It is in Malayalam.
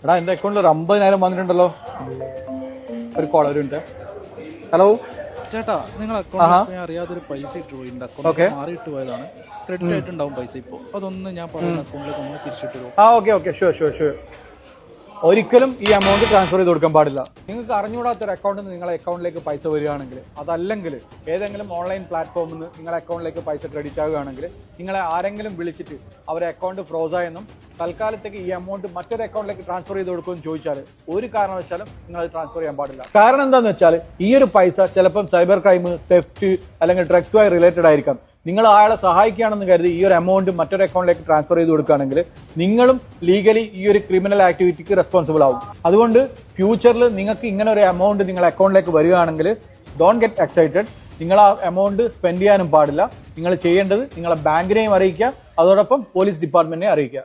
എടാ എന്റെ അക്കൗണ്ടിൽ ഒരു 50,000 വന്നിട്ടുണ്ടല്ലോ. ഒരു കോൾ ഒരു മിനിറ്റ്. ഹലോ ചേട്ടാ, നിങ്ങൾ അക്കൗണ്ടിൽ അറിയാതൊരു പൈസ ഇട്ട് പോയിട്ടുണ്ട്. അക്കൗണ്ട് മാറിയിട്ട് പോയതാണ്. ക്രെഡിറ്റ് ആയിട്ടുണ്ടാവും പൈസ. ഇപ്പോൾ അതൊന്ന് ഞാൻ പറയുന്ന അക്കൗണ്ടിലേക്ക് ഒന്ന് തിരിച്ചിട്ട് തരുമോ? Okay sure. ഒരിക്കലും ഈ എമൗണ്ട് ട്രാൻസ്ഫർ ചെയ്ത് കൊടുക്കാൻ പാടില്ല. നിങ്ങൾക്ക് അറിഞ്ഞുകൂടാത്തൊരു അക്കൗണ്ടിൽ നിന്ന് നിങ്ങളുടെ അക്കൗണ്ടിലേക്ക് പൈസ വരികയാണെങ്കിൽ, അതല്ലെങ്കിൽ ഏതെങ്കിലും ഓൺലൈൻ പ്ലാറ്റ്ഫോമിൽ നിന്ന് നിങ്ങളുടെ അക്കൗണ്ടിലേക്ക് പൈസ ക്രെഡിറ്റ് ആവുകയാണെങ്കിൽ, നിങ്ങളെ ആരെങ്കിലും വിളിച്ചിട്ട് അവരെ അക്കൗണ്ട് ഫ്രോസായെന്നും തൽക്കാലത്തേക്ക് ഈ എമൗണ്ട് മറ്റൊരു അക്കൗണ്ടിലേക്ക് ട്രാൻസ്ഫർ ചെയ്ത് കൊടുക്കുമെന്ന് ചോദിച്ചാൽ ഒരു കാരണവശാലും നിങ്ങൾ അത് ട്രാൻസ്ഫർ ചെയ്യാൻ പാടില്ല. കാരണം എന്താണെന്ന് വെച്ചാൽ ഈ ഒരു പൈസ ചിലപ്പം സൈബർ ക്രൈം, തെഫ്റ്റ് അല്ലെങ്കിൽ ഡ്രഗ്സുമായി റിലേറ്റഡ് ആയിരിക്കാം. നിങ്ങൾ അയാളെ സഹായിക്കുകയാണെന്ന് കരുതി ഈ ഒരു എമൗണ്ട് മറ്റൊരു അക്കൗണ്ടിലേക്ക് ട്രാൻസ്ഫർ ചെയ്ത് കൊടുക്കുകയാണെങ്കിൽ നിങ്ങളും ലീഗലി ഈ ഒരു ക്രിമിനൽ ആക്ടിവിറ്റിക്ക് റെസ്പോൺസിബിൾ ആവും. അതുകൊണ്ട് ഫ്യൂച്ചറിൽ നിങ്ങൾക്ക് ഇങ്ങനെ ഒരു എമൗണ്ട് നിങ്ങളുടെ അക്കൗണ്ടിലേക്ക് വരികയാണെങ്കിൽ ഡോണ്ട് ഗെറ്റ് എക്സൈറ്റഡ്. നിങ്ങൾ ആ എമൗണ്ട് സ്പെൻഡ് ചെയ്യാനും പാടില്ല. നിങ്ങൾ ചെയ്യേണ്ടത് നിങ്ങളെ ബാങ്കിനെയും അറിയിക്കുക, അതോടൊപ്പം പോലീസ് ഡിപ്പാർട്ട്മെന്റിനെ അറിയിക്കുക.